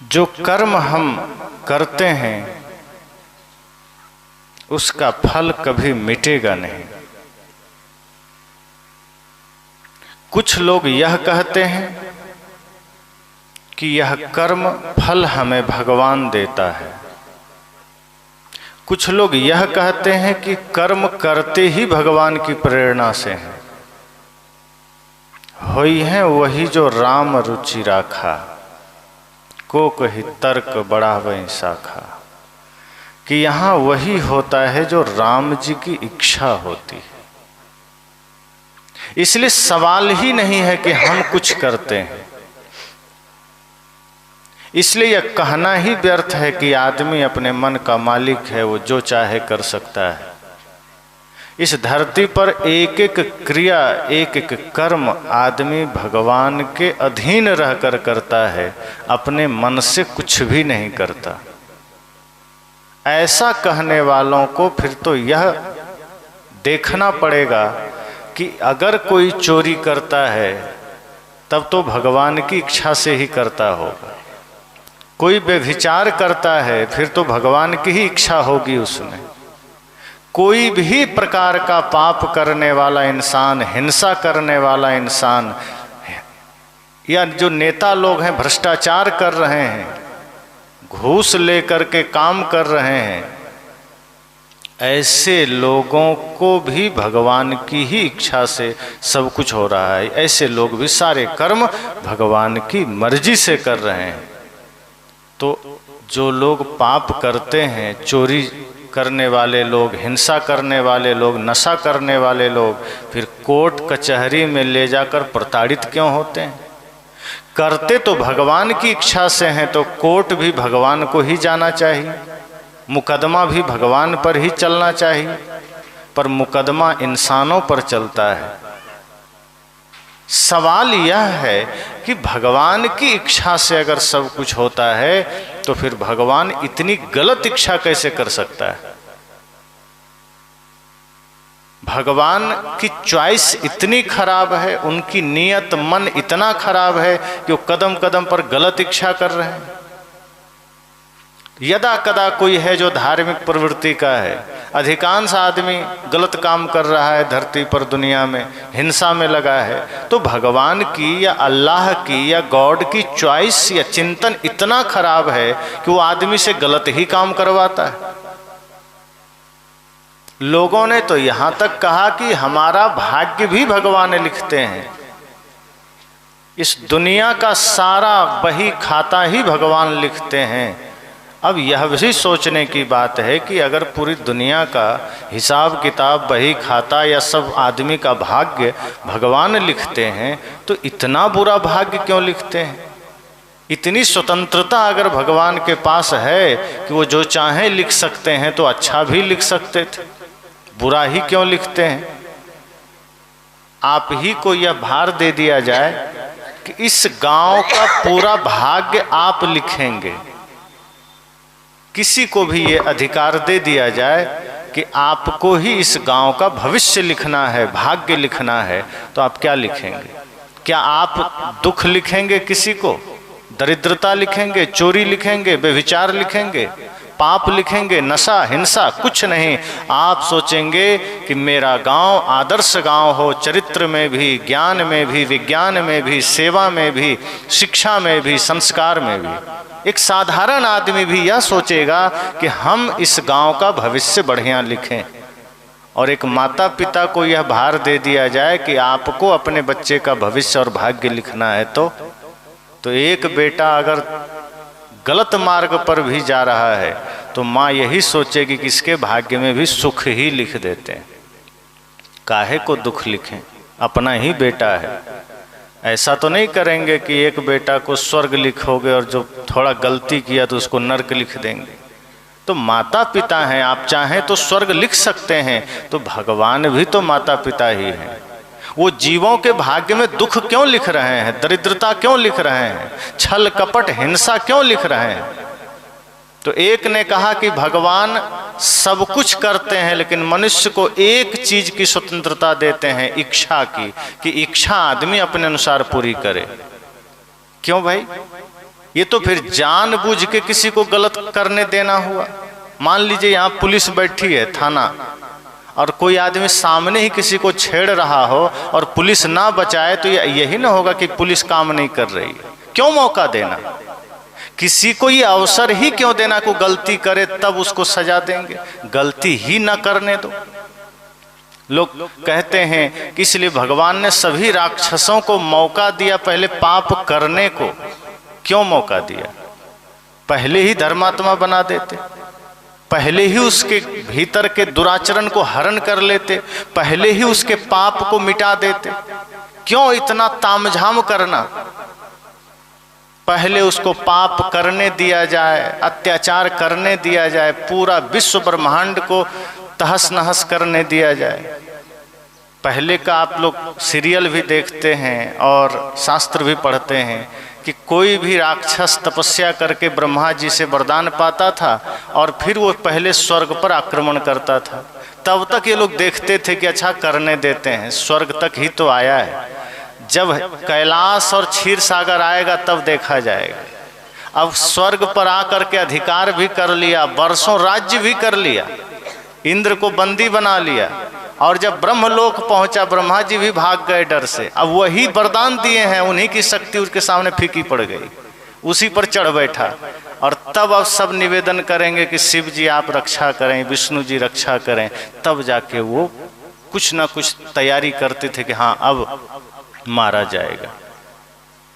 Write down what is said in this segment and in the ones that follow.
जो कर्म हम करते हैं उसका फल कभी मिटेगा नहीं। कुछ लोग यह कहते हैं कि यह कर्म फल हमें भगवान देता है। कुछ लोग यह कहते हैं कि कर्म करते ही भगवान की प्रेरणा से हैं। होई है वही जो राम रुचि राखा, को कही तर्क बढ़ावे शाखा। कि यहाँ वही होता है जो राम जी की इच्छा होती है। इसलिए सवाल ही नहीं है कि हम कुछ करते हैं। इसलिए यह कहना ही व्यर्थ है कि आदमी अपने मन का मालिक है, वो जो चाहे कर सकता है। इस धरती पर एक एक क्रिया, एक एक कर्म आदमी भगवान के अधीन रहकर करता है, अपने मन से कुछ भी नहीं करता। ऐसा कहने वालों को फिर तो यह देखना पड़ेगा कि अगर कोई चोरी करता है तब तो भगवान की इच्छा से ही करता होगा। कोई व्यभिचार करता है फिर तो भगवान की ही इच्छा होगी उसमें। कोई भी प्रकार का पाप करने वाला इंसान, हिंसा करने वाला इंसान, या जो नेता लोग हैं भ्रष्टाचार कर रहे हैं, घूस लेकर के काम कर रहे हैं, ऐसे लोगों को भी भगवान की ही इच्छा से सब कुछ हो रहा है। ऐसे लोग भी सारे कर्म भगवान की मर्जी से कर रहे हैं। तो जो लोग पाप करते हैं, चोरी करने वाले लोग, हिंसा करने वाले लोग, नशा करने वाले लोग, फिर कोर्ट कचहरी में ले जाकर प्रताड़ित क्यों होते हैं? करते तो भगवान की इच्छा से हैं, तो कोर्ट भी भगवान को ही जाना चाहिए, मुकदमा भी भगवान पर ही चलना चाहिए। पर मुकदमा इंसानों पर चलता है। सवाल यह है कि भगवान की इच्छा से अगर सब कुछ होता है तो फिर भगवान इतनी गलत इच्छा कैसे कर सकता है? भगवान की चॉइस इतनी खराब है, उनकी नीयत मन इतना खराब है कि वो कदम कदम पर गलत इच्छा कर रहे हैं। यदा कदा कोई है जो धार्मिक प्रवृत्ति का है, अधिकांश आदमी गलत काम कर रहा है धरती पर, दुनिया में हिंसा में लगा है, तो भगवान की या अल्लाह की या गॉड की चॉइस या चिंतन इतना खराब है कि वो आदमी से गलत ही काम करवाता है। लोगों ने तो यहाँ तक कहा कि हमारा भाग्य भी भगवान लिखते हैं। इस दुनिया का सारा बही खाता ही भगवान लिखते हैं। अब यह भी सोचने की बात है कि अगर पूरी दुनिया का हिसाब किताब, बही खाता या सब आदमी का भाग्य भगवान लिखते हैं, तो इतना बुरा भाग्य क्यों लिखते हैं? इतनी स्वतंत्रता अगर भगवान के पास है कि वो जो चाहें लिख सकते हैं, तो अच्छा भी लिख सकते थे, बुरा ही क्यों लिखते हैं? आप ही को यह भार दे दिया जाए कि इस गांव का पूरा भाग्य आप लिखेंगे, किसी को भी ये अधिकार दे दिया जाए कि आपको ही इस गांव का भविष्य लिखना है, भाग्य लिखना है, तो आप क्या लिखेंगे? क्या आप दुख लिखेंगे किसी को? दरिद्रता लिखेंगे? चोरी लिखेंगे? व्यभिचार लिखेंगे? पाप लिखेंगे? नशा, हिंसा? कुछ नहीं। आप सोचेंगे कि मेरा गांव आदर्श गांव हो, चरित्र में भी, ज्ञान में भी, विज्ञान में भी, सेवा में भी, शिक्षा में भी, संस्कार में भी। एक साधारण आदमी भी यह सोचेगा कि हम इस गांव का भविष्य बढ़िया लिखें। और एक माता पिता को यह भार दे दिया जाए कि आपको अपने बच्चे का भविष्य और भाग्य लिखना है, तो एक बेटा अगर गलत मार्ग पर भी जा रहा है तो माँ यही सोचेगी कि इसके भाग्य में भी सुख ही लिख देते हैं, काहे को दुख लिखें, अपना ही बेटा है। ऐसा तो नहीं करेंगे कि एक बेटा को स्वर्ग लिखोगे और जो थोड़ा गलती किया तो उसको नर्क लिख देंगे। तो माता पिता हैं, आप चाहें तो स्वर्ग लिख सकते हैं, तो भगवान भी तो माता पिता ही हैं। वो जीवों के भाग्य में दुख क्यों लिख रहे हैं? दरिद्रता क्यों लिख रहे हैं? छल कपट हिंसा क्यों लिख रहे हैं? तो एक ने कहा कि भगवान सब कुछ करते हैं, लेकिन मनुष्य को एक चीज की स्वतंत्रता देते हैं, इच्छा की, कि इच्छा आदमी अपने अनुसार पूरी करे। क्यों भाई? ये तो फिर जानबूझ के किसी को गलत करने देना हुआ। मान लीजिए यहाँ पुलिस बैठी है, थाना, और कोई आदमी सामने ही किसी को छेड़ रहा हो और पुलिस ना बचाए, तो यही ना होगा कि पुलिस काम नहीं कर रही है। क्यों मौका देना? किसी को ये अवसर ही क्यों देना को गलती करे तब उसको सजा देंगे? गलती ही ना करने दो। लोग कहते हैं कि इसलिए भगवान ने सभी राक्षसों को मौका दिया पहले पाप करने को। क्यों मौका दिया? पहले ही धर्मात्मा बना देते, पहले ही उसके भीतर के दुराचरण को हरण कर लेते, पहले ही उसके पाप को मिटा देते। क्यों इतना तामझाम करना? पहले उसको पाप करने दिया जाए, अत्याचार करने दिया जाए, पूरा विश्व ब्रह्मांड को तहस नहस करने दिया जाए। पहले का आप लोग सीरियल भी देखते हैं और शास्त्र भी पढ़ते हैं कि कोई भी राक्षस तपस्या करके ब्रह्मा जी से वरदान पाता था और फिर वो पहले स्वर्ग पर आक्रमण करता था। तब तक ये लोग देखते थे कि अच्छा करने देते हैं, स्वर्ग तक ही तो आया है, जब कैलाश और क्षीर सागर आएगा तब देखा जाएगा। अब स्वर्ग पर आकर के अधिकार भी कर लिया, वर्षों राज्य भी कर लिया, इंद्र को बंदी बना लिया, और जब ब्रह्मलोक पहुंचा ब्रह्मा जी भी भाग गए डर से। अब वही वरदान दिए हैं, उन्हीं की शक्ति उसके सामने फीकी पड़ गई, उसी पर चढ़ बैठा। और तब अब सब निवेदन करेंगे कि शिव जी आप रक्षा करें, विष्णु जी रक्षा करें, तब जाके वो कुछ ना कुछ तैयारी करते थे कि हाँ अब मारा जाएगा।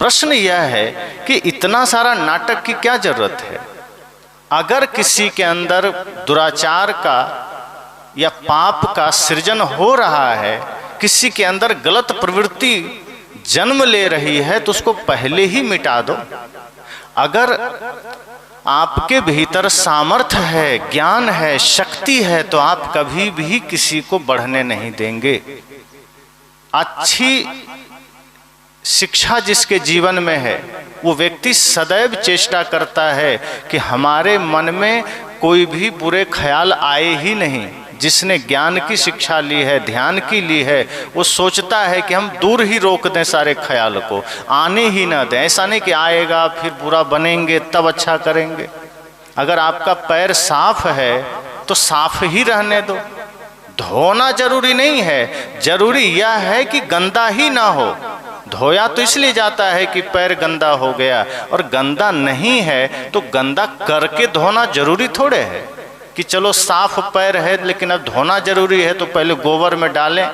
प्रश्न यह है कि इतना सारा नाटक की क्या जरूरत है? अगर किसी के अंदर दुराचार का या पाप का सृजन हो रहा है, किसी के अंदर गलत प्रवृत्ति जन्म ले रही है, तो उसको पहले ही मिटा दो। अगर आपके भीतर सामर्थ्य है, ज्ञान है, शक्ति है, तो आप कभी भी किसी को बढ़ने नहीं देंगे। अच्छी शिक्षा जिसके जीवन में है वो व्यक्ति सदैव चेष्टा करता है कि हमारे मन में कोई भी बुरे ख्याल आए ही नहीं। जिसने ज्ञान की शिक्षा ली है, ध्यान की ली है, वो सोचता है कि हम दूर ही रोक दें सारे ख्याल को, आने ही ना दें। ऐसा नहीं कि आएगा फिर बुरा बनेंगे तब अच्छा करेंगे। अगर आपका पैर साफ है तो साफ ही रहने दो, धोना जरूरी नहीं है, जरूरी यह है कि गंदा ही ना हो। धोया तो इसलिए जाता है कि पैर गंदा हो गया, और गंदा नहीं है तो गंदा करके धोना जरूरी थोड़े है कि चलो साफ पैर है लेकिन अब धोना जरूरी है तो पहले गोबर में डालें,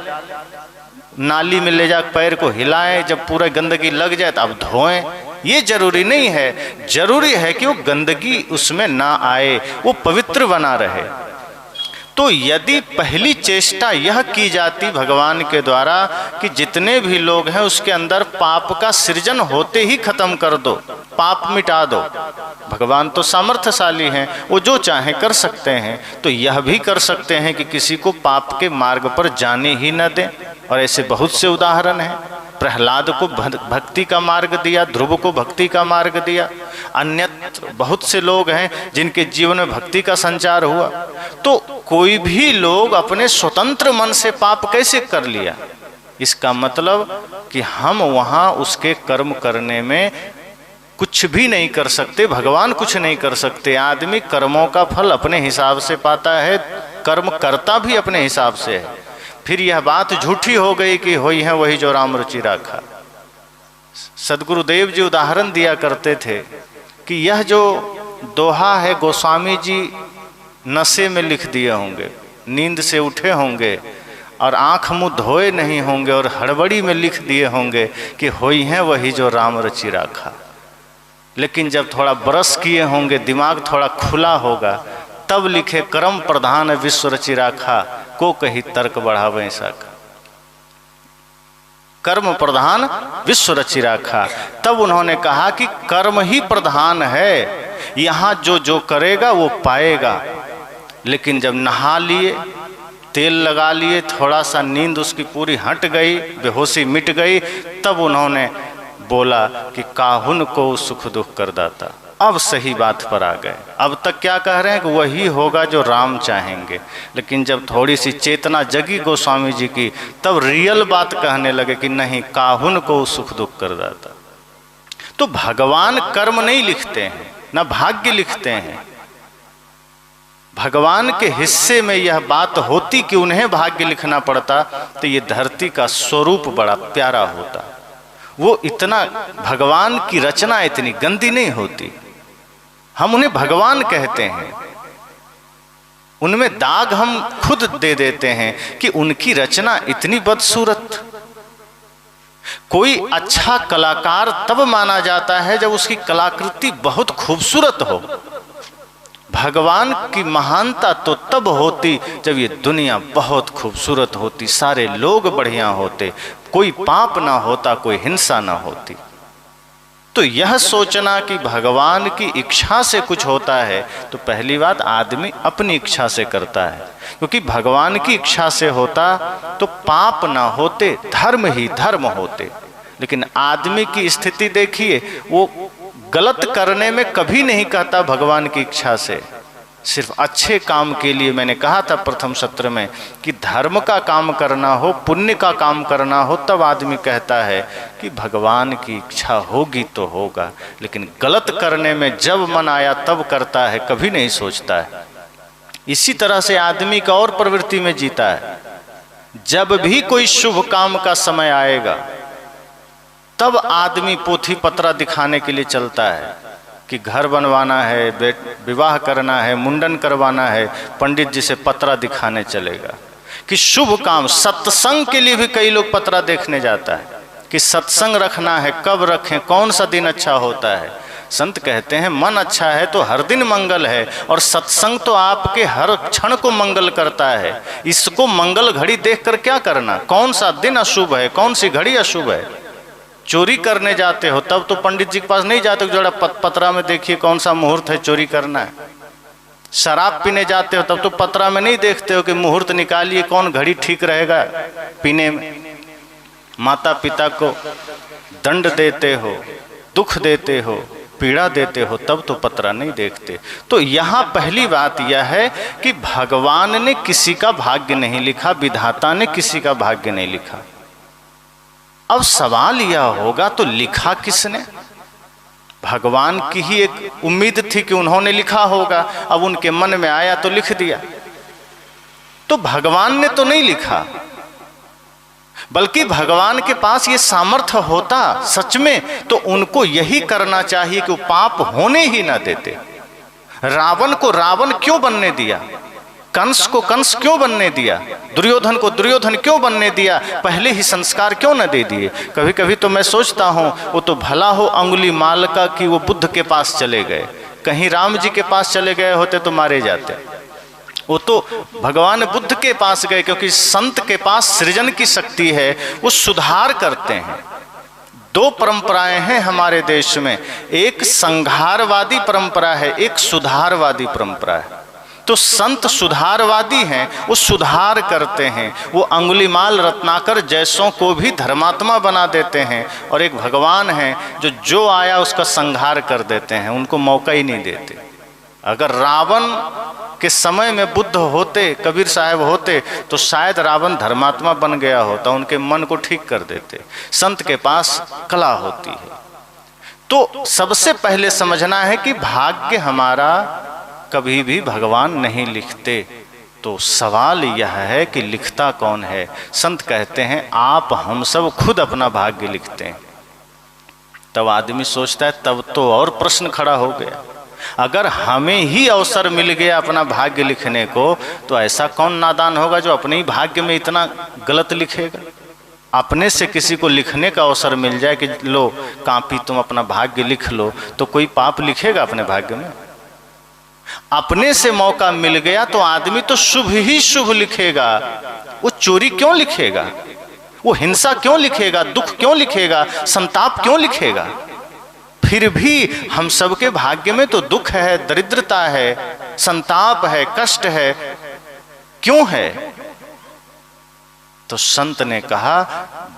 नाली में ले जा पैर को हिलाएं, जब पूरा गंदगी लग जाए तो अब धोएं। ये जरूरी नहीं है, जरूरी है कि वो गंदगी उसमें ना आए, वो पवित्र बना रहे। तो यदि पहली चेष्टा यह की जाती भगवान के द्वारा कि जितने भी लोग हैं उसके अंदर पाप का सृजन होते ही खत्म कर दो, पाप मिटा दो। भगवान तो सामर्थ्यशाली हैं, वो जो चाहे कर सकते हैं, तो यह भी कर सकते हैं कि किसी को पाप के मार्ग पर जाने ही न दें। और ऐसे बहुत से उदाहरण हैं। प्रहलाद को भक्ति का मार्ग दिया, ध्रुव को भक्ति का मार्ग दिया, अन्यत्र बहुत से लोग हैं जिनके जीवन में भक्ति का संचार हुआ। तो कोई भी लोग अपने स्वतंत्र मन से पाप कैसे कर लिया? इसका मतलब कि हम वहाँ उसके कर्म करने में कुछ भी नहीं कर सकते, भगवान कुछ नहीं कर सकते। आदमी कर्मों का फल अपने हिसाब से पाता है, कर्म करता भी अपने हिसाब से है। फिर यह बात झूठी हो गई कि होई है वही जो राम रुचि राखा। सदगुरुदेव जी उदाहरण दिया करते थे कि यह जो दोहा है गोस्वामी जी नशे में लिख दिए होंगे, नींद से उठे होंगे और आँख मुँह धोए नहीं होंगे और हड़बड़ी में लिख दिए होंगे कि होई है वही जो राम रुचि राखा। लेकिन जब थोड़ा ब्रश किए होंगे, दिमाग थोड़ा खुला होगा, तब लिखे कर्म प्रधान विश्व रचि राखा, को कही तर्क बढ़ावे सका। कर्म प्रधान विश्व रचि राखा। तब उन्होंने कहा कि कर्म ही प्रधान है, यहाँ जो जो करेगा वो पाएगा। लेकिन जब नहा लिए, तेल लगा लिए, थोड़ा सा नींद उसकी पूरी हट गई, बेहोशी मिट गई, तब उन्होंने बोला कि काहुन को सुख दुख कर दाता। अब सही बात पर आ गए। अब तक क्या कह रहे हैं कि वही होगा जो राम चाहेंगे। लेकिन जब थोड़ी सी चेतना जगी गोस्वामी जी की, तब रियल बात कहने लगे कि नहीं, काहुन को सुख दुख कर दाता। तो भगवान कर्म नहीं लिखते हैं, ना भाग्य लिखते हैं। भगवान के हिस्से में यह बात होती कि उन्हें भाग्य लिखना पड़ता तो ये धरती का स्वरूप बड़ा प्यारा होता। वो इतना, भगवान की रचना इतनी गंदी नहीं होती। हम उन्हें भगवान कहते हैं, उनमें दाग हम खुद दे देते हैं कि उनकी रचना इतनी बदसूरत। कोई अच्छा कलाकार तब माना जाता है जब उसकी कलाकृति बहुत खूबसूरत हो। भगवान की महानता तो तब होती जब ये दुनिया बहुत खूबसूरत होती, सारे लोग बढ़िया होते, कोई पाप ना होता, कोई हिंसा ना होती। तो यह सोचना कि भगवान की इच्छा से कुछ होता है, तो पहली बात आदमी अपनी इच्छा से करता है, क्योंकि भगवान की इच्छा से होता तो पाप ना होते, धर्म ही धर्म होते। लेकिन आदमी की स्थिति देखिए, वो गलत करने में कभी नहीं कहता भगवान की इच्छा से, सिर्फ अच्छे काम के लिए। मैंने कहा था प्रथम सत्र में कि धर्म का काम करना हो, पुण्य का काम करना हो, तब आदमी कहता है कि भगवान की इच्छा होगी तो होगा। लेकिन गलत करने में जब मन आया तब करता है, कभी नहीं सोचता है। इसी तरह से आदमी का और प्रवृत्ति में जीता है। जब भी कोई शुभ काम का समय आएगा तब आदमी पोथी पत्रा दिखाने के लिए चलता है कि घर बनवाना है, विवाह करना है, मुंडन करवाना है, पंडित जी से पत्रा दिखाने चलेगा। कि शुभ काम, सत्संग के लिए भी कई लोग पत्रा देखने जाता है कि सत्संग रखना है, कब रखें, कौन सा दिन अच्छा होता है। संत कहते हैं मन अच्छा है तो हर दिन मंगल है, और सत्संग तो आपके हर क्षण को मंगल करता है। इसको मंगल घड़ी देखकर क्या करना, कौन सा दिन अशुभ है, कौन सी घड़ी अशुभ है। चोरी करने जाते हो तब तो पंडित जी के पास नहीं जाते, जरा पत्रा में देखिए कौन सा मुहूर्त है चोरी करना है। शराब पीने जाते हो तब तो पत्रा में नहीं देखते हो कि मुहूर्त निकालिए, कौन घड़ी ठीक रहेगा पीने में। माता पिता को दंड देते हो, दुख देते हो, पीड़ा देते हो, तब तो पत्रा नहीं देखते। तो यहाँ पहली बात यह है कि भगवान ने किसी का भाग्य नहीं लिखा, विधाता ने किसी का भाग्य नहीं लिखा। अब सवाल यह होगा तो लिखा किसने? भगवान की ही एक उम्मीद थी कि उन्होंने लिखा होगा, अब उनके मन में आया तो लिख दिया। तो भगवान ने तो नहीं लिखा, बल्कि भगवान के पास ये सामर्थ्य होता सच में तो उनको यही करना चाहिए कि वो पाप होने ही ना देते। रावण को रावण क्यों बनने दिया, कंस को कंस क्यों बनने दिया, दुर्योधन को दुर्योधन क्यों बनने दिया, पहले ही संस्कार क्यों न दे दिए। कभी कभी तो मैं सोचता हूँ वो तो भला हो अंगुलीमाल का कि वो बुद्ध के पास चले गए, कहीं राम जी के पास चले गए होते तो मारे जाते। वो तो भगवान बुद्ध के पास गए क्योंकि संत के पास सृजन की शक्ति है, वो सुधार करते हैं। दो परंपराएं हैं हमारे देश में, एक संहारवादी परंपरा है, एक सुधारवादी परंपरा है। तो संत सुधारवादी हैं, वो सुधार करते हैं, वो अंगुलीमाल रत्नाकर जैसों को भी धर्मात्मा बना देते हैं। और एक भगवान हैं जो आया उसका संहार कर देते हैं, उनको मौका ही नहीं देते। अगर रावण के समय में बुद्ध होते, कबीर साहब होते, तो शायद रावण धर्मात्मा बन गया होता, उनके मन को ठीक कर देते। संत के पास कला होती है। तो सबसे पहले समझना है कि भाग्य हमारा कभी भी भगवान नहीं लिखते। तो सवाल यह है कि लिखता कौन है? संत कहते हैं आप हम सब खुद अपना भाग्य लिखते हैं। तब आदमी सोचता है तब तो और प्रश्न खड़ा हो गया, अगर हमें ही अवसर मिल गया अपना भाग्य लिखने को, तो ऐसा कौन नादान होगा जो अपने ही भाग्य में इतना गलत लिखेगा। अपने से किसी को लिखने का अवसर मिल जाए कि लो कापी तुम अपना भाग्य लिख लो, तो कोई पाप लिखेगा अपने भाग्य में? अपने से मौका मिल गया तो आदमी तो शुभ ही शुभ लिखेगा। वो चोरी क्यों लिखेगा, वो हिंसा क्यों लिखेगा, दुख क्यों लिखेगा, संताप क्यों लिखेगा? फिर भी हम सबके भाग्य में तो दुख है, दरिद्रता है, संताप है, कष्ट है, क्यों है? तो संत ने कहा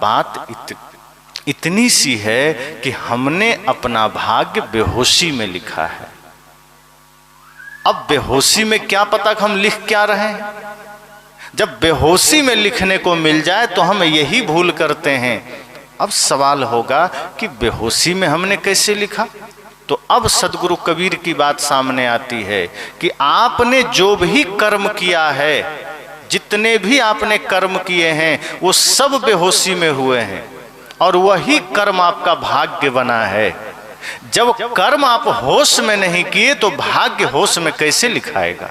बात इतनी सी है कि हमने अपना भाग्य बेहोशी में लिखा है। अब बेहोशी में क्या पता हम लिख क्या रहे हैं। जब बेहोशी में लिखने को मिल जाए तो हम यही भूल करते हैं अब सवाल होगा कि बेहोशी में हमने कैसे लिखा? तो अब सदगुरु कबीर की बात सामने आती है कि आपने जो भी कर्म किया है, जितने भी आपने कर्म किए हैं, वो सब बेहोशी में हुए हैं और वही कर्म आपका भाग्य बना है। जब कर्म आप होश में नहीं किए तो भाग्य होश में कैसे लिखाएगा?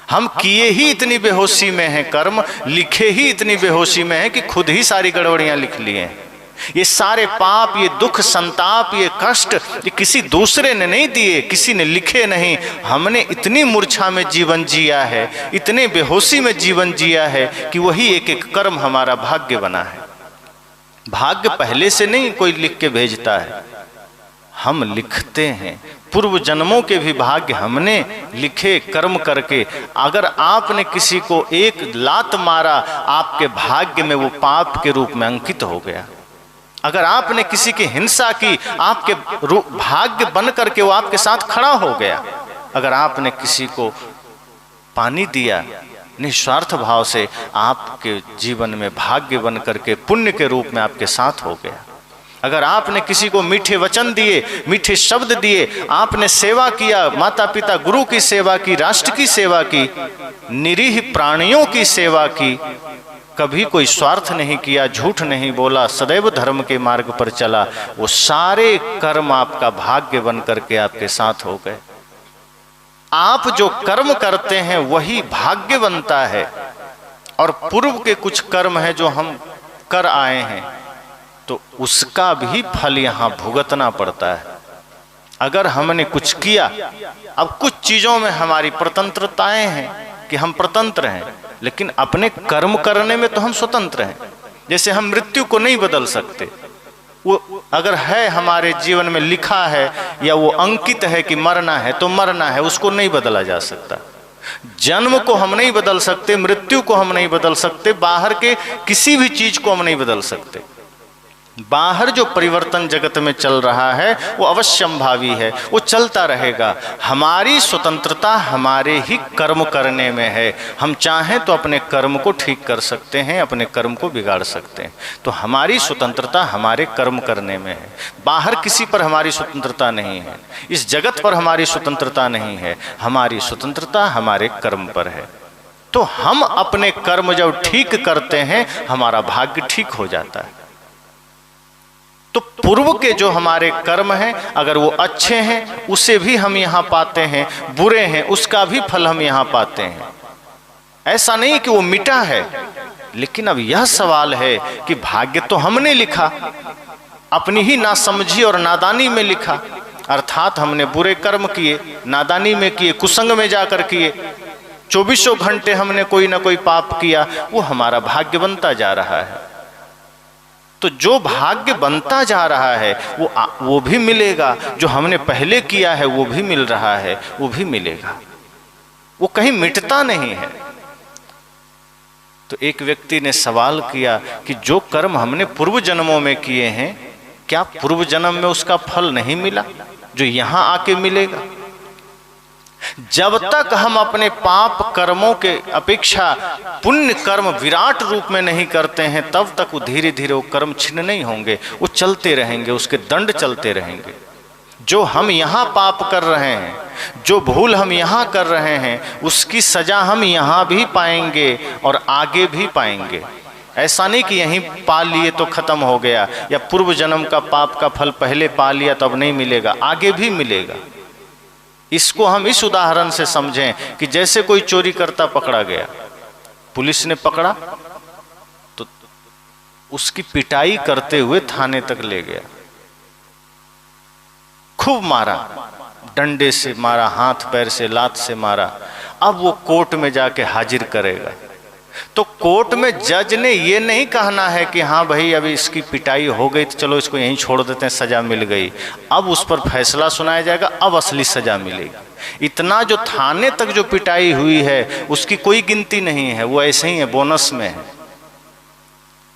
हम किए ही इतनी बेहोशी में हैं, कर्म लिखे ही इतनी बेहोशी में हैं कि खुद ही सारी गड़बड़ियां लिख लिए हैं। ये सारे पाप, ये दुख, संताप, ये कष्ट, ये किसी दूसरे ने नहीं दिए, किसी ने लिखे नहीं। हमने इतनी मूर्छा में जीवन जिया है, इतने बेहोशी में जीवन जिया है कि वही एक एक कर्म हमारा भाग्य बना है। भाग्य पहले से नहीं कोई लिख के भेजता है, हम लिखते हैं। पूर्व जन्मों के भी भाग्य हमने लिखे कर्म करके। अगर आपने किसी को एक लात मारा, आपके भाग्य में वो पाप के रूप में अंकित हो गया। अगर आपने किसी की हिंसा की, आपके भाग्य बन करके वो आपके साथ खड़ा हो गया। अगर आपने किसी को पानी दिया निस्वार्थ भाव से, आपके जीवन में भाग्य बन करके पुण्य के रूप में आपके साथ हो गया। अगर आपने किसी को मीठे वचन दिए, मीठे शब्द दिए, आपने सेवा किया, माता पिता गुरु की सेवा की, राष्ट्र की सेवा की, निरीह प्राणियों की सेवा की, कभी कोई स्वार्थ नहीं किया, झूठ नहीं बोला, सदैव धर्म के मार्ग पर चला, वो सारे कर्म आपका भाग्य बन करके आपके साथ हो गए। आप जो कर्म करते हैं वही भाग्य बनता है। और पूर्व के कुछ कर्म है जो हम कर आए हैं, तो उसका भी फल यहाँ भुगतना पड़ता है। अगर हमने कुछ किया, अब कुछ चीजों में हमारी स्वतंत्रताएं हैं कि हम स्वतंत्र हैं, लेकिन अपने कर्म करने में तो हम स्वतंत्र हैं। जैसे हम मृत्यु को नहीं बदल सकते, वो अगर है हमारे जीवन में लिखा है या वो अंकित है कि मरना है तो मरना है, उसको नहीं बदला जा सकता। जन्म को हम नहीं बदल सकते, मृत्यु को हम नहीं बदल सकते, बाहर के किसी भी चीज को हम नहीं बदल सकते। बाहर जो परिवर्तन जगत में चल रहा है वो अवश्यंभावी है, वो चलता रहेगा। हमारी स्वतंत्रता हमारे ही कर्म करने में है। हम चाहें तो अपने कर्म को ठीक कर सकते हैं, अपने कर्म को बिगाड़ सकते हैं। तो हमारी स्वतंत्रता हमारे कर्म करने में है। बाहर किसी पर हमारी स्वतंत्रता नहीं है, इस जगत पर हमारी स्वतंत्रता नहीं है। हमारी स्वतंत्रता हमारे कर्म पर है। तो हम अपने कर्म जब ठीक करते हैं, हमारा भाग्य ठीक हो जाता है। तो पूर्व के जो हमारे कर्म हैं, अगर वो अच्छे हैं उसे भी हम यहाँ पाते हैं, बुरे हैं उसका भी फल हम यहाँ पाते हैं। ऐसा नहीं कि वो मिटा है, लेकिन अब यह सवाल है कि भाग्य तो हमने लिखा, अपनी ही नासमझी और नादानी में लिखा। अर्थात हमने बुरे कर्म किए, नादानी में किए, कुसंग में जाकर किए, 24 घंटे हमने कोई ना कोई पाप किया, वो हमारा भाग्य बनता जा रहा है। तो जो भाग्य बनता जा रहा है वो भी मिलेगा, जो हमने पहले किया है वो भी मिल रहा है, वो भी मिलेगा, वो कहीं मिटता नहीं है। तो एक व्यक्ति ने सवाल किया कि जो कर्म हमने पूर्व जन्मों में किए हैं, क्या पूर्व जन्म में उसका फल नहीं मिला जो यहाँ आके मिलेगा? जब तक हम अपने पाप कर्मों के अपेक्षा पुण्य कर्म विराट रूप में नहीं करते हैं, तब तक वो धीरे धीरे वो कर्म छिन्न नहीं होंगे, वो चलते रहेंगे, उसके दंड चलते रहेंगे। जो हम यहाँ पाप कर रहे हैं, जो भूल हम यहाँ कर रहे हैं, उसकी सजा हम यहाँ भी पाएंगे और आगे भी पाएंगे। ऐसा नहीं कि यहीं पा लिए तो खत्म हो गया, या पूर्व जन्म का पाप का फल पहले पा लिया तो अब नहीं मिलेगा, आगे भी मिलेगा। इसको हम इस उदाहरण से समझें कि जैसे कोई चोरी करता पकड़ा गया, पुलिस ने पकड़ा तो उसकी पिटाई करते हुए थाने तक ले गया, खूब मारा, डंडे से मारा, हाथ पैर से लात से मारा। अब वो कोर्ट में जाके हाजिर करेगा, तो कोर्ट में जज ने ये नहीं कहना है कि हाँ भाई अभी इसकी पिटाई हो गई तो चलो इसको यहीं छोड़ देते हैं, सजा मिल गई। अब उस पर फैसला सुनाया जाएगा, अब असली सजा मिलेगी। इतना जो थाने तक जो पिटाई हुई है उसकी कोई गिनती नहीं है, वो ऐसे ही है, बोनस में है,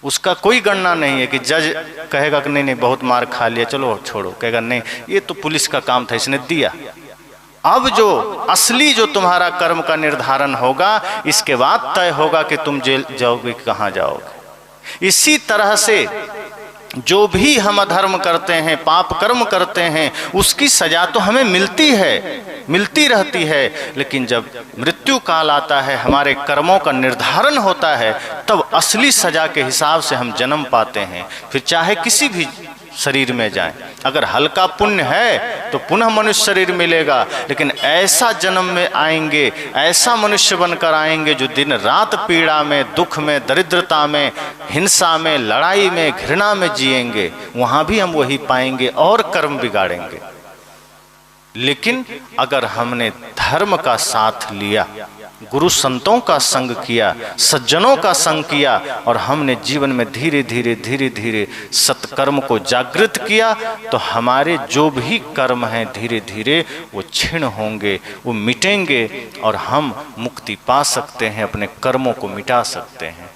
उसका कोई गणना नहीं है कि जज कहेगा कि नहीं नहीं बहुत मार खा लिया चलो छोड़ो, कहेगा नहीं ये तो पुलिस का काम था इसने दिया। अब जो असली जो तुम्हारा कर्म का निर्धारण होगा, इसके बाद तय होगा कि तुम जेल जाओगे कहाँ जाओगे। इसी तरह से जो भी हम अधर्म करते हैं, पाप कर्म करते हैं, उसकी सजा तो हमें मिलती है, मिलती रहती है। लेकिन जब मृत्यु काल आता है, हमारे कर्मों का निर्धारण होता है, तब असली सजा के हिसाब से हम जन्म पाते हैं। फिर चाहे किसी भी शरीर में जाएं, अगर हल्का पुण्य है तो पुनः मनुष्य शरीर मिलेगा, लेकिन ऐसा जन्म में आएंगे, ऐसा मनुष्य बनकर आएंगे जो दिन रात पीड़ा में, दुख में, दरिद्रता में, हिंसा में, लड़ाई में, घृणा में जिएंगे। वहां भी हम वही पाएंगे और कर्म बिगाड़ेंगे। लेकिन अगर हमने धर्म का साथ लिया, गुरु संतों का संग किया, सज्जनों का संग किया, और हमने जीवन में धीरे धीरे धीरे धीरे सत्कर्म को जागृत किया, तो हमारे जो भी कर्म हैं धीरे धीरे वो क्षीण होंगे, वो मिटेंगे, और हम मुक्ति पा सकते हैं, अपने कर्मों को मिटा सकते हैं।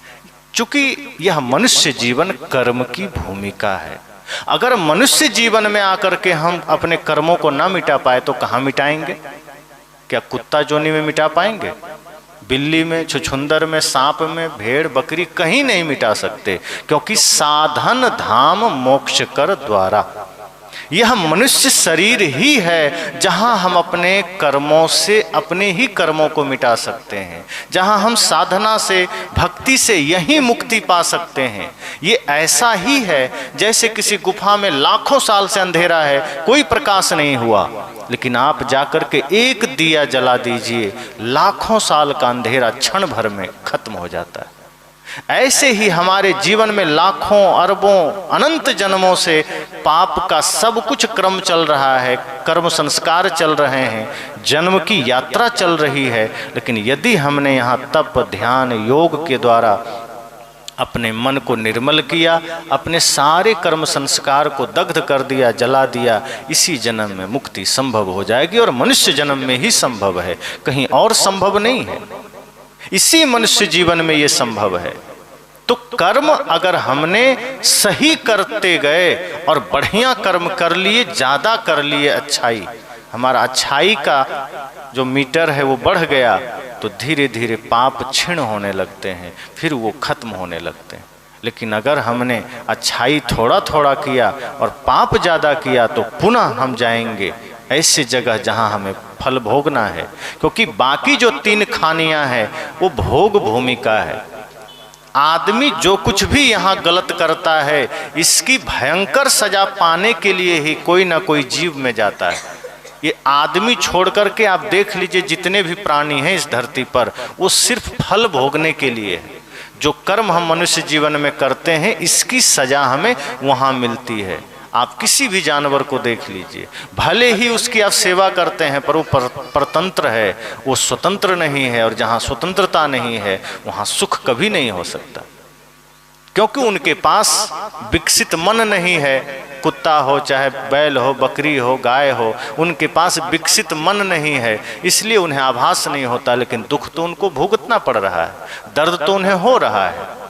चूंकि यह मनुष्य जीवन कर्म की भूमिका है। अगर मनुष्य जीवन में आकर के हम अपने कर्मों को ना मिटा पाए तो कहाँ मिटाएंगे? क्या कुत्ता जोनी में मिटा पाएंगे? बिल्ली में, छुछुंदर में, सांप में, भेड़ बकरी कहीं नहीं मिटा सकते, क्योंकि साधन धाम मोक्ष कर द्वारा। यह मनुष्य शरीर ही है जहां हम अपने कर्मों से अपने ही कर्मों को मिटा सकते हैं, जहां हम साधना से, भक्ति से यही मुक्ति पा सकते हैं। ये ऐसा ही है जैसे किसी गुफा में लाखों साल से अंधेरा है, कोई प्रकाश नहीं हुआ, लेकिन आप जाकर के एक दिया जला दीजिए, लाखों साल का अंधेरा क्षण भर में खत्म हो जाता है। ऐसे ही हमारे जीवन में लाखों, अरबों, अनंत जन्मों से पाप का सब कुछ क्रम चल रहा है, कर्म संस्कार चल रहे हैं, जन्म की यात्रा चल रही है। लेकिन यदि हमने यहाँ तप, ध्यान, योग के द्वारा अपने मन को निर्मल किया, अपने सारे कर्म संस्कार को दग्ध कर दिया, जला दिया, इसी जन्म में मुक्ति संभव हो जाएगी, और मनुष्य जन्म में ही संभव है, कहीं और संभव नहीं है। इसी मनुष्य जीवन में ये संभव है। तो कर्म अगर हमने सही करते गए और बढ़िया कर्म कर लिए, ज्यादा कर लिए, अच्छाई, हमारा अच्छाई का जो मीटर है वो बढ़ गया, तो धीरे धीरे पाप क्षीण होने लगते हैं, फिर वो खत्म होने लगते हैं। लेकिन अगर हमने अच्छाई थोड़ा थोड़ा किया और पाप ज्यादा किया, तो पुनः हम जाएंगे ऐसी जगह जहां हमें फल भोगना है, क्योंकि बाकी जो 3 खानियां हैं वो भोग भूमिका है। आदमी जो कुछ भी यहाँ गलत करता है, इसकी भयंकर सजा पाने के लिए ही कोई ना कोई जीव में जाता है। ये आदमी छोड़ करके आप देख लीजिए, जितने भी प्राणी हैं इस धरती पर, वो सिर्फ फल भोगने के लिए है। जो कर्म हम मनुष्य जीवन में करते हैं, इसकी सजा हमें वहाँ मिलती है। आप किसी भी जानवर को देख लीजिए, भले ही उसकी आप सेवा करते हैं, पर वो परतंत्र है, वो स्वतंत्र नहीं है, और जहाँ स्वतंत्रता नहीं है वहाँ सुख कभी नहीं हो सकता, क्योंकि उनके पास विकसित मन नहीं है। कुत्ता हो, चाहे बैल हो, बकरी हो, गाय हो, उनके पास विकसित मन नहीं है, इसलिए उन्हें आभास नहीं होता, लेकिन दुख तो उनको भुगतना पड़ रहा है, दर्द तो उन्हें हो रहा है।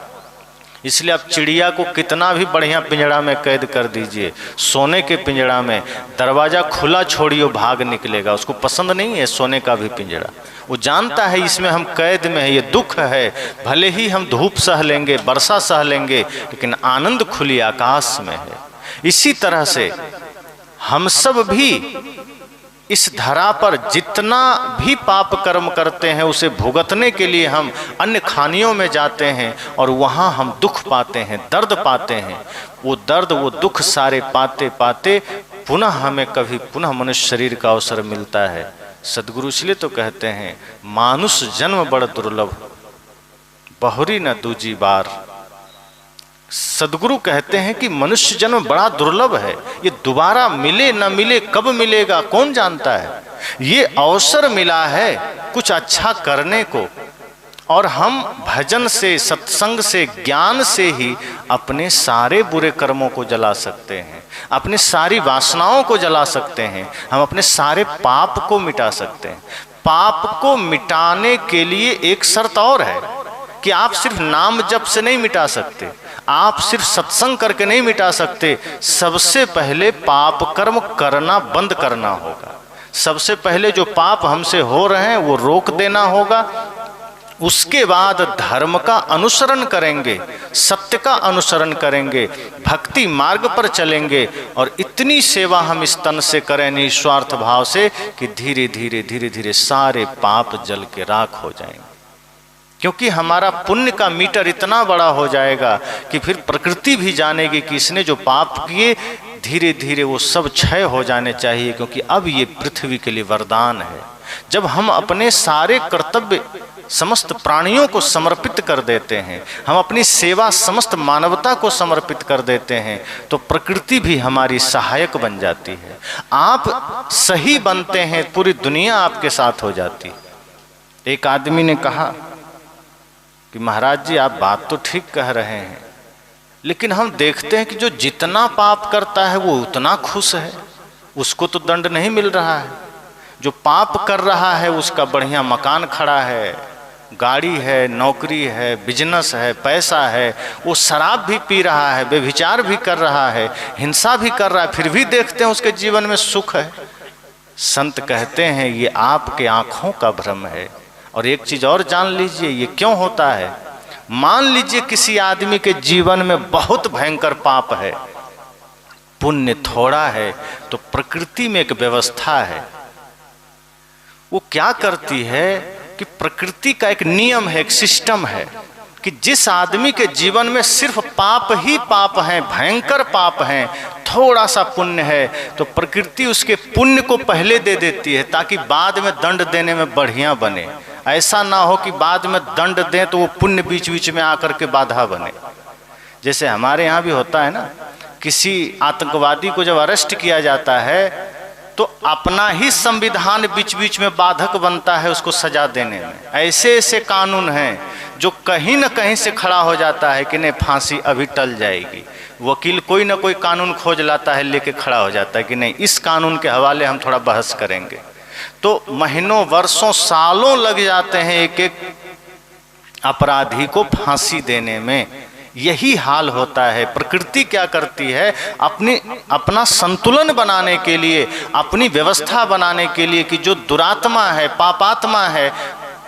इसलिए आप चिड़िया को कितना भी बढ़िया पिंजड़ा में कैद कर दीजिए, सोने के पिंजड़ा में दरवाज़ा खुला छोड़िए, भाग निकलेगा, उसको पसंद नहीं है सोने का भी पिंजड़ा। वो जानता है इसमें हम कैद में है, ये दुख है, भले ही हम धूप सह लेंगे, वर्षा सह लेंगे, लेकिन आनंद खुली आकाश में है। इसी तरह से हम सब भी इस धरा पर जितना भी पाप कर्म करते हैं, उसे भुगतने के लिए हम अन्य खानियों में जाते हैं, और वहाँ हम दुख पाते हैं, दर्द पाते हैं। वो दर्द, वो दुख सारे पाते पाते पुनः हमें कभी पुनः मनुष्य शरीर का अवसर मिलता है। सदगुरु इसलिए तो कहते हैं, मानुष जन्म बड़ दुर्लभ, बहुरी न दूजी बार। सदगुरु कहते हैं कि मनुष्य जन्म बड़ा दुर्लभ है, ये दोबारा मिले न मिले, कब मिलेगा कौन जानता है। ये अवसर मिला है कुछ अच्छा करने को, और हम भजन से, सत्संग से, ज्ञान से ही अपने सारे बुरे कर्मों को जला सकते हैं, अपने सारी वासनाओं को जला सकते हैं, हम अपने सारे पाप को मिटा सकते हैं। पाप को मिटाने के लिए एक शर्त और है कि आप सिर्फ नाम जप से नहीं मिटा सकते, आप सिर्फ सत्संग करके नहीं मिटा सकते। सबसे पहले पाप कर्म करना बंद करना होगा। सबसे पहले जो पाप हमसे हो रहे हैं वो रोक देना होगा, उसके बाद धर्म का अनुसरण करेंगे, सत्य का अनुसरण करेंगे, भक्ति मार्ग पर चलेंगे और इतनी सेवा हम इस तन से करें निस्वार्थ भाव से कि धीरे धीरे धीरे धीरे सारे पाप जल के राख हो जाएंगे। क्योंकि हमारा पुण्य का मीटर इतना बड़ा हो जाएगा कि फिर प्रकृति भी जानेगी कि इसने जो पाप किए धीरे धीरे वो सब क्षय हो जाने चाहिए, क्योंकि अब ये पृथ्वी के लिए वरदान है। जब हम अपने सारे कर्तव्य समस्त प्राणियों को समर्पित कर देते हैं, हम अपनी सेवा समस्त मानवता को समर्पित कर देते हैं, तो प्रकृति भी हमारी सहायक बन जाती है। आप सही बनते हैं, पूरी दुनिया आपके साथ हो जाती है। एक आदमी ने कहा कि महाराज जी आप बात तो ठीक कह रहे हैं, लेकिन हम देखते हैं कि जो जितना पाप करता है वो उतना खुश है, उसको तो दंड नहीं मिल रहा है। जो पाप कर रहा है उसका बढ़िया मकान खड़ा है, गाड़ी है, नौकरी है, बिजनेस है, पैसा है, वो शराब भी पी रहा है, व्यभिचार भी कर रहा है, हिंसा भी कर रहा है, फिर भी देखते हैं उसके जीवन में सुख है। संत कहते हैं ये आपके आँखों का भ्रम है। और एक चीज और जान लीजिए, ये क्यों होता है। मान लीजिए किसी आदमी के जीवन में बहुत भयंकर पाप है, पुण्य थोड़ा है, तो प्रकृति में एक व्यवस्था है। वो क्या करती है कि प्रकृति का एक नियम है, एक सिस्टम है कि जिस आदमी के जीवन में सिर्फ पाप ही पाप हैं, भयंकर पाप हैं, थोड़ा सा पुण्य है, तो प्रकृति उसके पुण्य को पहले दे देती है ताकि बाद में दंड देने में बढ़िया बने। ऐसा ना हो कि बाद में दंड दें तो वो पुण्य बीच बीच में आकर के बाधा बने। जैसे हमारे यहाँ भी होता है ना, किसी आतंकवादी को जब अरेस्ट किया जाता है तो अपना ही संविधान बीच बीच में बाधक बनता है उसको सजा देने में। ऐसे ऐसे कानून हैं जो कहीं न कहीं से खड़ा हो जाता है कि नहीं फांसी अभी टल जाएगी। वकील कोई ना कोई कानून खोज लाता है, लेके खड़ा हो जाता है कि नहीं इस कानून के हवाले हम थोड़ा बहस करेंगे। तो महीनों वर्षों सालों लग जाते हैं एक एक अपराधी को फांसी देने में। यही हाल होता है। प्रकृति क्या करती है, अपना संतुलन बनाने के लिए, अपनी व्यवस्था बनाने के लिए कि जो दुरात्मा है, पापात्मा है,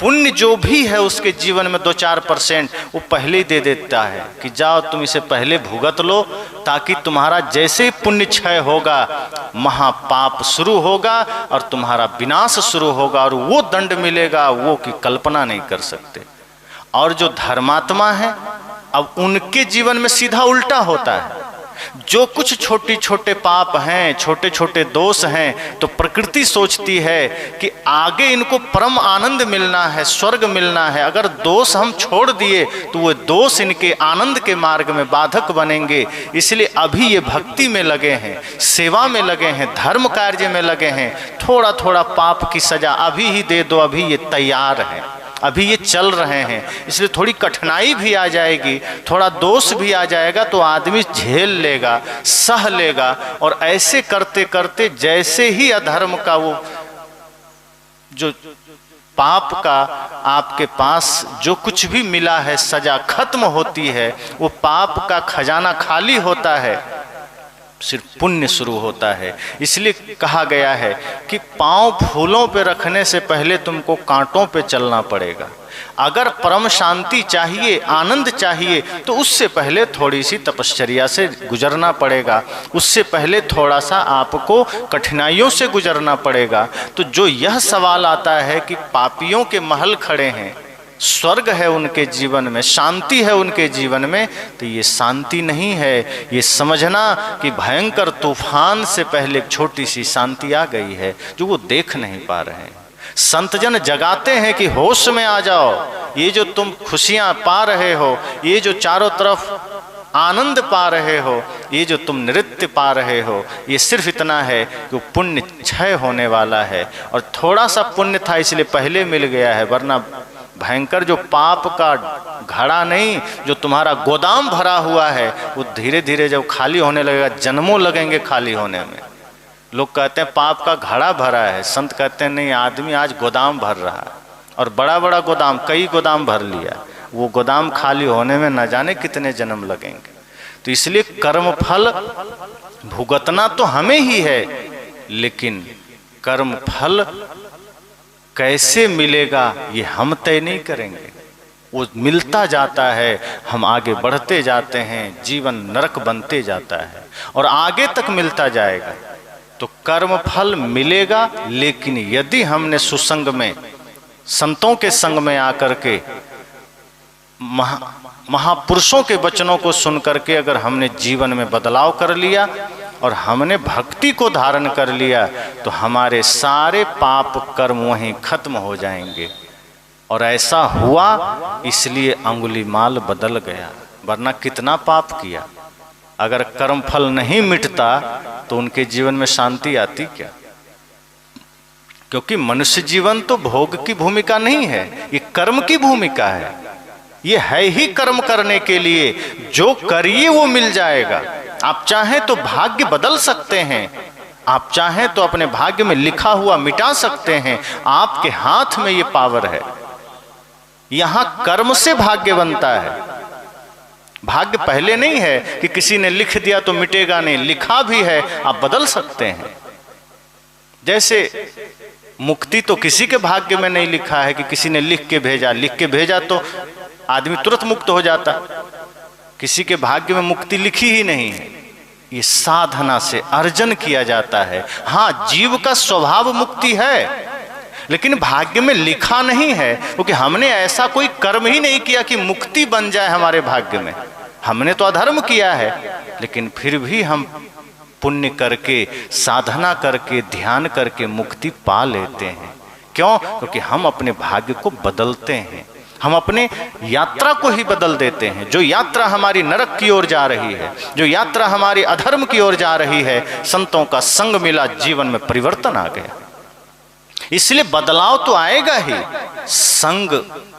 पुण्य जो भी है उसके जीवन में 2-4% वो पहले ही दे देता है कि जाओ तुम इसे पहले भुगत लो, ताकि तुम्हारा जैसे पुण्य क्षय होगा महापाप शुरू होगा और तुम्हारा विनाश शुरू होगा और वो दंड मिलेगा वो कि कल्पना नहीं कर सकते। और जो धर्मात्मा है अब उनके जीवन में सीधा उल्टा होता है। जो कुछ छोटे छोटे पाप हैं, छोटे छोटे दोष हैं, तो प्रकृति सोचती है कि आगे इनको परम आनंद मिलना है, स्वर्ग मिलना है। अगर दोष हम छोड़ दिए तो वो दोष इनके आनंद के मार्ग में बाधक बनेंगे। इसलिए अभी ये भक्ति में लगे हैं, सेवा में लगे हैं, धर्म कार्य में लगे हैं। थोड़ा थोड़ा पाप की सजा अभी ही दे दो, अभी ये तैयार है, अभी ये चल रहे हैं। इसलिए थोड़ी कठिनाई भी आ जाएगी, थोड़ा दोष भी आ जाएगा, तो आदमी झेल लेगा, सह लेगा। और ऐसे करते करते जैसे ही अधर्म का वो जो पाप का आपके पास जो कुछ भी मिला है सजा खत्म होती है, वो पाप का खजाना खाली होता है, सिर्फ पुण्य शुरू होता है। इसलिए कहा गया है कि पांव फूलों पे रखने से पहले तुमको कांटों पे चलना पड़ेगा। अगर परम शांति चाहिए, आनंद चाहिए, तो उससे पहले थोड़ी सी तपश्चर्या से गुजरना पड़ेगा, उससे पहले थोड़ा सा आपको कठिनाइयों से गुजरना पड़ेगा। तो जो यह सवाल आता है कि पापियों के महल खड़े हैं, स्वर्ग है उनके जीवन में, शांति है उनके जीवन में, तो ये शांति नहीं है। ये समझना कि भयंकर तूफान से पहले एक छोटी सी शांति आ गई है जो वो देख नहीं पा रहे हैं। संतजन जगाते हैं कि होश में आ जाओ, ये जो तुम खुशियां पा रहे हो, ये जो चारों तरफ आनंद पा रहे हो, ये जो तुम नृत्य पा रहे हो, ये सिर्फ इतना है कि पुण्य क्षय होने वाला है। और थोड़ा सा पुण्य था इसलिए पहले मिल गया है, वरना भयंकर जो पाप का घड़ा नहीं, जो तुम्हारा गोदाम भरा हुआ है, वो धीरे धीरे जब खाली होने लगेगा, जन्मों लगेंगे खाली होने में। लोग कहते हैं पाप का घड़ा भरा है, संत कहते हैं नहीं, आदमी आज गोदाम भर रहा है, और बड़ा बड़ा गोदाम, कई गोदाम भर लिया, वो गोदाम खाली होने में न जाने कितने जन्म लगेंगे। तो इसलिए कर्म फल भुगतना तो हमें ही है, लेकिन कर्म फल कैसे मिलेगा ये हम तय नहीं करेंगे। वो मिलता जाता है, हम आगे बढ़ते जाते हैं, जीवन नरक बनते जाता है और आगे तक मिलता जाएगा। तो कर्म फल मिलेगा, लेकिन यदि हमने सुसंग में, संतों के संग में आकर के, महापुरुषों के वचनों को सुन करके अगर हमने जीवन में बदलाव कर लिया और हमने भक्ति को धारण कर लिया, तो हमारे सारे पाप कर्म वहीं खत्म हो जाएंगे। और ऐसा हुआ, इसलिए अंगुलीमाल बदल गया, वरना कितना पाप किया। अगर कर्म फल नहीं मिटता तो उनके जीवन में शांति आती क्या? क्योंकि मनुष्य जीवन तो भोग की भूमिका नहीं है, ये कर्म की भूमिका है। ये है ही कर्म करने के लिए, जो करिए वो मिल जाएगा। आप चाहें तो भाग्य बदल सकते हैं, आप चाहें तो अपने भाग्य में लिखा हुआ मिटा सकते हैं, आपके हाथ में ये पावर है। यहां कर्म से भाग्य बनता है, भाग्य पहले नहीं है कि किसी ने लिख दिया तो मिटेगा नहीं, लिखा भी है, आप बदल सकते हैं। जैसे मुक्ति तो किसी के भाग्य में नहीं लिखा है कि किसी ने लिख के भेजा तो आदमी तुरंत मुक्त हो जाता। किसी के भाग्य में मुक्ति लिखी ही नहीं है, ये साधना से अर्जन किया जाता है। हाँ, जीव का स्वभाव मुक्ति है, लेकिन भाग्य में लिखा नहीं है, क्योंकि हमने ऐसा कोई कर्म ही नहीं किया कि मुक्ति बन जाए हमारे भाग्य में। हमने तो अधर्म किया है, लेकिन फिर भी हम पुण्य करके, साधना करके, ध्यान करके मुक्ति पा लेते हैं। क्यों? क्योंकि हम अपने भाग्य को बदलते हैं, हम अपने यात्रा को ही बदल देते हैं। जो यात्रा हमारी नरक की ओर जा रही है, जो यात्रा हमारी अधर्म की ओर जा रही है, संतों का संग मिला, जीवन में परिवर्तन आ गया। इसलिए बदलाव तो आएगा ही, संग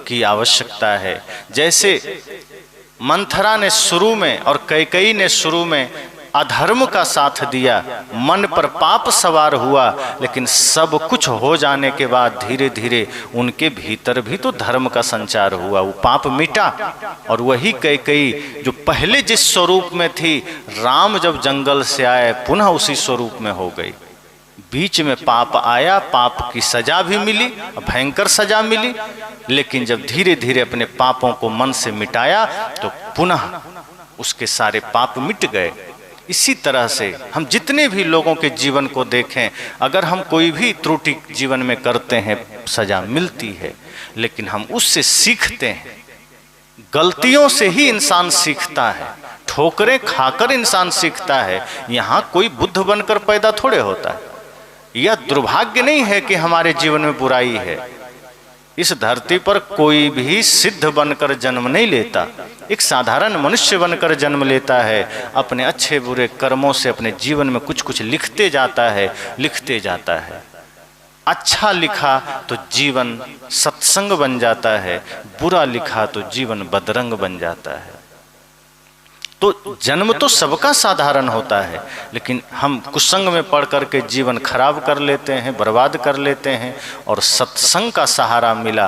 की आवश्यकता है। जैसे मंथरा ने शुरू में और कैकेयी ने शुरू में अधर्म का साथ दिया, मन पर पाप सवार हुआ, लेकिन सब कुछ हो जाने के बाद धीरे धीरे उनके भीतर भी तो धर्म का संचार हुआ, वो पाप मिटा। और वही कैकेयी जो पहले जिस स्वरूप में थी, राम जब जंगल से आए पुनः उसी स्वरूप में हो गई। बीच में पाप आया, पाप की सजा भी मिली, भयंकर सजा मिली, लेकिन जब धीरे धीरे अपने पापों को मन से मिटाया तो पुनः उसके सारे पाप मिट गए। इसी तरह से हम जितने भी लोगों के जीवन को देखें, अगर हम कोई भी त्रुटि जीवन में करते हैं, सजा मिलती है, लेकिन हम उससे सीखते हैं। गलतियों से ही इंसान सीखता है, ठोकरें खाकर इंसान सीखता है। यहाँ कोई बुद्ध बनकर पैदा थोड़े होता है। यह दुर्भाग्य नहीं है कि हमारे जीवन में बुराई है। इस धरती पर कोई भी सिद्ध बनकर जन्म नहीं लेता, एक साधारण मनुष्य बनकर जन्म लेता है। अपने अच्छे बुरे कर्मों से अपने जीवन में कुछ कुछ लिखते जाता है। अच्छा लिखा तो जीवन सत्संग बन जाता है, बुरा लिखा तो जीवन बदरंग बन जाता है। तो जन्म तो सबका साधारण होता है, लेकिन हम कुसंग में पढ़ करके जीवन खराब कर लेते हैं, बर्बाद कर लेते हैं। और सत्संग का सहारा मिला,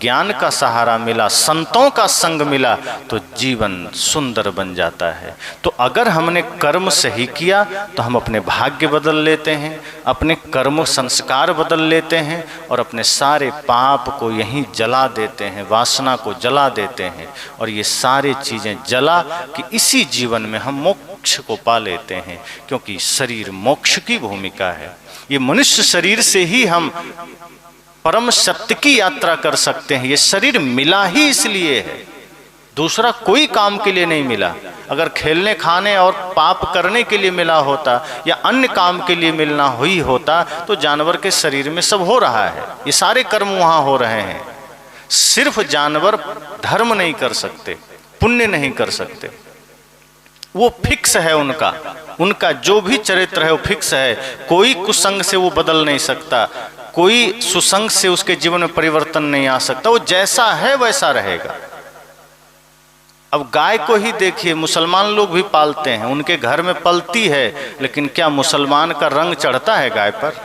ज्ञान का सहारा मिला, संतों का संग मिला, तो जीवन सुंदर बन जाता है। तो अगर हमने कर्म सही किया तो हम अपने भाग्य बदल लेते हैं, अपने कर्म संस्कार बदल लेते हैं और अपने सारे पाप को यहीं जला देते हैं, वासना को जला देते हैं। और ये सारी चीज़ें जला कि इसी जीवन में हम मोक्ष को पा लेते हैं, क्योंकि शरीर मोक्ष की भूमिका है। ये मनुष्य शरीर से ही हम परम सत्य की यात्रा कर सकते हैं। ये शरीर मिला ही इसलिए है, दूसरा कोई काम के लिए नहीं मिला। अगर खेलने खाने और पाप करने के लिए मिला होता या अन्य काम के लिए मिलना हुई होता तो जानवर के शरीर में सब हो रहा है, ये सारे कर्म वहाँ हो रहे हैं। सिर्फ जानवर धर्म नहीं कर सकते, पुण्य नहीं कर सकते, वो फिक्स है उनका जो भी चरित्र है वो फिक्स है। कोई कुसंग से वो बदल नहीं सकता, कोई सुसंग से उसके जीवन में परिवर्तन नहीं आ सकता, वो जैसा है वैसा रहेगा। अब गाय को ही देखिए, मुसलमान लोग भी पालते हैं, उनके घर में पलती है, लेकिन क्या मुसलमान का रंग चढ़ता है गाय पर?